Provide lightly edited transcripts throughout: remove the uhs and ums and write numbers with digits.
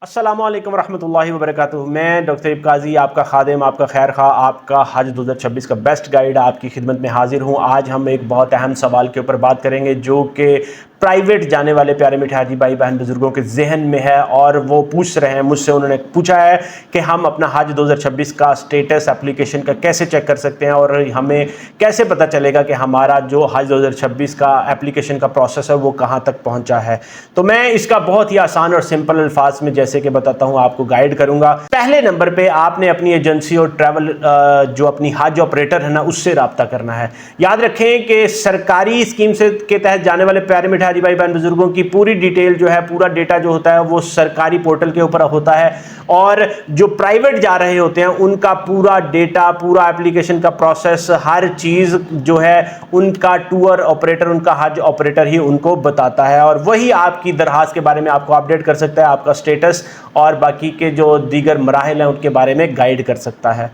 अस्सलामुअलैकुम रहमतुल्लाहि वबरकातुहू। मैं डॉक्टर इब काजी, आपका खादिम, आपका खैर खा, आपका हज 2026 का बेस्ट गाइड आपकी खिदमत में हाजिर हूँ। आज हम एक बहुत अहम सवाल के ऊपर बात करेंगे जो कि प्राइवेट जाने वाले प्यारे मीठे हाजी भाई बहन बुजुर्गों के जहन में है और वो पूछ रहे हैं मुझसे। उन्होंने पूछा है कि हम अपना हज 2026 का स्टेटस एप्लीकेशन का कैसे चेक कर सकते हैं और हमें कैसे पता चलेगा कि हमारा जो हज 2026 का एप्लीकेशन का प्रोसेस है वो कहाँ तक पहुँचा है। तो मैं इसका बहुत ही आसान और सिंपल अल्फाज में जैसे कि बताता हूँ, आपको गाइड करूँगा। पहले नंबर पर आपने अपनी एजेंसी और ट्रैवल जो अपनी हज ऑपरेटर है ना, उससे रब्ता करना है। याद रखें कि सरकारी स्कीम से के तहत जाने वाले प्यारे मीठे हाजी भाई बहन बुजुर्गों की पूरी डिटेल जो है, पूरा डेटा जो होता है वो सरकारी पोर्टल के ऊपर होता है और जो प्राइवेट जा रहे होते हैं उनका पूरा डेटा, पूरा एप्लीकेशन का प्रोसेस, हर चीज़ जो है उनका टूर ऑपरेटर, उनका हज ऑपरेटर ही उनको बताता है और वही आपकी दरखास्त के बारे में आपको अपडेट कर सकता है, आपका स्टेटस और बाकी के जो दीगर मराहिल हैं उनके बारे में गाइड कर सकता है।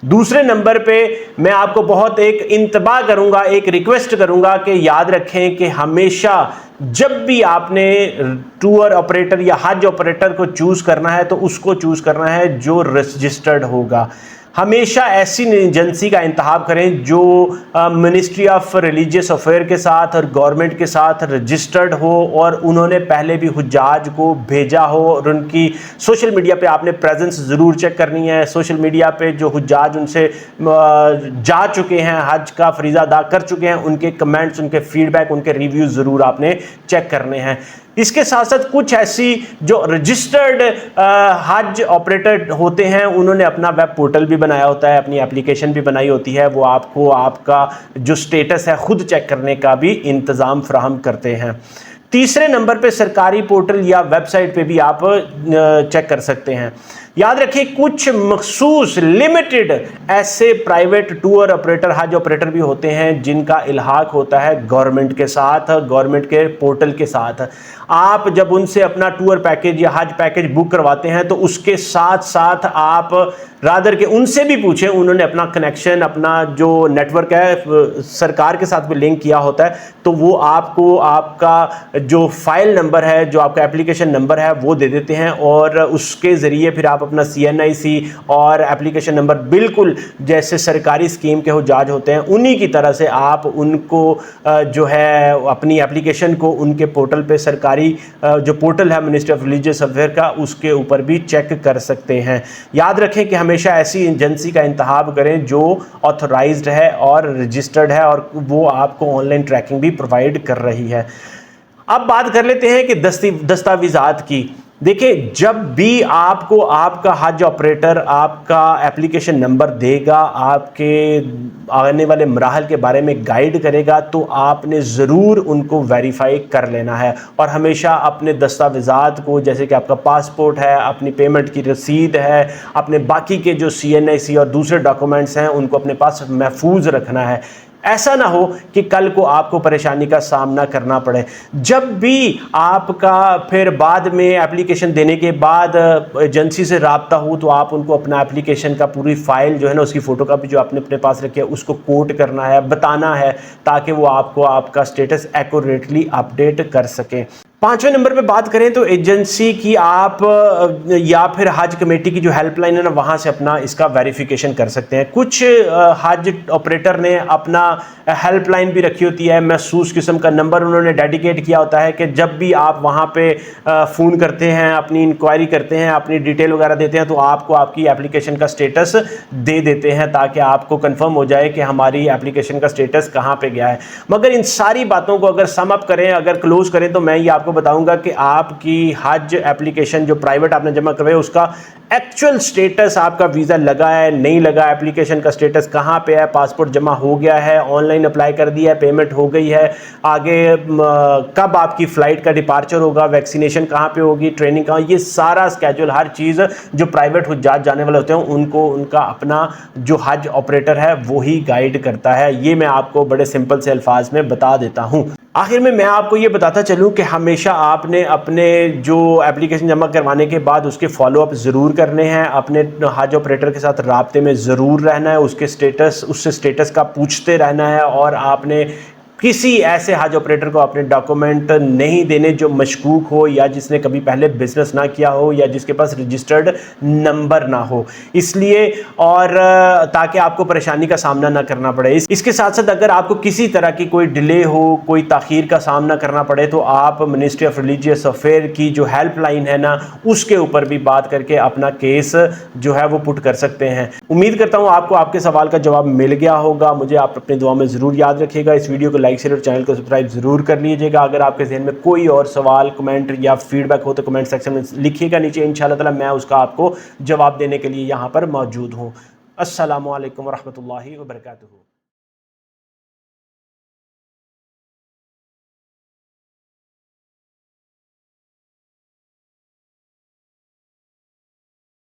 दूसरे नंबर पे मैं आपको बहुत एक इंतबाह करूंगा, एक रिक्वेस्ट करूंगा कि याद रखें कि हमेशा जब भी आपने टूर ऑपरेटर या हज ऑपरेटर को चूज़ करना है तो उसको चूज़ करना है जो रजिस्टर्ड होगा। हमेशा ऐसी एजेंसी का इंतखाब करें जो मिनिस्ट्री ऑफ रिलीजियस अफेयर के साथ और गवर्नमेंट के साथ रजिस्टर्ड हो और उन्होंने पहले भी हुज्जाज को भेजा हो और उनकी सोशल मीडिया पे आपने प्रेजेंस ज़रूर चेक करनी है। सोशल मीडिया पे जो हुज्जाज उनसे जा चुके हैं, हज का फरीज़ा अदा कर चुके हैं, उनके कमेंट्स, उनके फीडबैक, उनके रिव्यूज़ ज़रूर आपने चेक करने हैं। इसके साथ साथ कुछ ऐसी जो रजिस्टर्ड हज ऑपरेटर होते हैं उन्होंने अपना वेब पोर्टल भी बनाया होता है, अपनी एप्लीकेशन भी बनाई होती है, वो आपको आपका जो स्टेटस है खुद चेक करने का भी इंतज़ाम फराहम करते हैं। तीसरे नंबर पे सरकारी पोर्टल या वेबसाइट पे भी आप चेक कर सकते हैं। याद रखिए कुछ मखसूस लिमिटेड ऐसे प्राइवेट टूर ऑपरेटर, हज ऑपरेटर भी होते हैं जिनका इल्हाक होता है गवर्नमेंट के साथ, गवर्नमेंट के पोर्टल के साथ। आप जब उनसे अपना टूर पैकेज या हज पैकेज बुक करवाते हैं तो उसके साथ साथ आप रादर के उनसे भी पूछें, उन्होंने अपना कनेक्शन, अपना जो नेटवर्क है सरकार के साथ भी लिंक किया होता है, तो वो आपको आपका जो फाइल नंबर है, जो आपका एप्लीकेशन नंबर है वो दे देते हैं और उसके ज़रिए फिर आप अपना CNIC और एप्लीकेशन नंबर बिल्कुल जैसे सरकारी स्कीम के हुज्जाज होते हैं उन्हीं की तरह से आप उनको जो है अपनी एप्लीकेशन को उनके पोर्टल पे, सरकारी जो पोर्टल है मिनिस्ट्री ऑफ रिलीजियस अफेयर का, उसके ऊपर भी चेक कर सकते हैं। याद रखें कि हमेशा ऐसी एजेंसी का इंतखाब करें जो ऑथराइज्ड है और रजिस्टर्ड है और वो आपको ऑनलाइन ट्रैकिंग भी प्रोवाइड कर रही है। अब बात कर लेते हैं कि दस्तावेज़ात की। देखिए, जब भी आपको आपका हज ऑपरेटर आपका एप्लीकेशन नंबर देगा, आपके आने वाले मराहल के बारे में गाइड करेगा, तो आपने ज़रूर उनको वेरीफाई कर लेना है और हमेशा अपने दस्तावेज़ात को, जैसे कि आपका पासपोर्ट है, अपनी पेमेंट की रसीद है, अपने बाकी के जो CNIC और दूसरे डॉक्यूमेंट्स हैं उनको अपने पास महफूज रखना है। ऐसा ना हो कि कल को आपको परेशानी का सामना करना पड़े। जब भी आपका फिर बाद में एप्लीकेशन देने के बाद एजेंसी से रब्ता हो तो आप उनको अपना एप्लीकेशन का पूरी फाइल जो है ना, उसकी फ़ोटोकॉपी जो आपने अपने पास रखी है उसको कोट करना है, बताना है, ताकि वो आपको आपका स्टेटस एक्यूरेटली अपडेट कर सकें। पांचवें नंबर पे बात करें तो एजेंसी की आप या फिर हज कमेटी की जो हेल्पलाइन है ना, वहाँ से अपना इसका वेरिफिकेशन कर सकते हैं। कुछ हज ऑपरेटर ने अपना हेल्पलाइन भी रखी होती है, महसूस किस्म का नंबर उन्होंने डेडिकेट किया होता है कि जब भी आप वहाँ पे फ़ोन करते हैं, अपनी इंक्वायरी करते हैं, अपनी डिटेल वगैरह देते हैं, तो आपको आपकी एप्लीकेशन का स्टेटस दे देते हैं ताकि आपको कन्फर्म हो जाए कि हमारी एप्लीकेशन का स्टेटस कहाँ पर गया है। मगर इन सारी बातों को अगर सम अप करें, अगर क्लोज करें, तो मैं ये आपको बताऊंगा कि आपकी हज एप्लीकेशन जो प्राइवेट आपने जमा करवाई उसका एक्चुअल स्टेटस, आपका वीज़ा लगा है नहीं लगा, एप्लीकेशन का स्टेटस कहाँ पे है, पासपोर्ट जमा हो गया है, ऑनलाइन अप्लाई कर दिया है, पेमेंट हो गई है, आगे कब आपकी फ़्लाइट का डिपार्चर होगा, वैक्सीनेशन कहाँ पे होगी, ट्रेनिंग कहाँ, ये सारा स्केड्यूल, हर चीज़ जो प्राइवेट हुज्जाज जाने वाले होते हैं उनको उनका अपना जो हज ऑपरेटर है वो ही गाइड करता है। ये मैं आपको बड़े सिंपल से अल्फाज में बता देता हूँ। आखिर में मैं आपको ये बताता चलूँ कि हमेशा आपने अपने जो एप्लीकेशन जमा करवाने के बाद उसके फॉलोअप ज़रूर करने हैं, अपने हज ऑपरेटर के साथ राब्ते में ज़रूर रहना है, उसके स्टेटस, उससे स्टेटस का पूछते रहना है और आपने किसी ऐसे हज ऑपरेटर को अपने डॉक्यूमेंट नहीं देने जो मशकूक हो या जिसने कभी पहले बिजनेस ना किया हो या जिसके पास रजिस्टर्ड नंबर ना हो, इसलिए और ताकि आपको परेशानी का सामना ना करना पड़े। इसके साथ साथ अगर आपको किसी तरह की कोई डिले हो, कोई ताखीर का सामना करना पड़े तो आप मिनिस्ट्री ऑफ रिलीजियस अफेयर की जो हेल्पलाइन है ना, उसके ऊपर भी बात करके अपना केस जो है वो पुट कर सकते हैं। उम्मीद करता हूँ आपको आपके सवाल का जवाब मिल गया होगा। मुझे आप अपनी दुआ में ज़रूर याद रखिएगा। इस वीडियो को लाइक शेयर और चैनल को सब्सक्राइब ज़रूर कर लीजिएगा। अगर आपके ज़हन में कोई और सवाल, कमेंट या फीडबैक हो तो कमेंट सेक्शन में लिखिएगा नीचे। इंशाअल्लाह ताला मैं उसका आपको जवाब देने के लिए यहाँ पर मौजूद हूँ। अस्सलामु अलैकुम वरहमतुल्लाहि वबरकातुहू।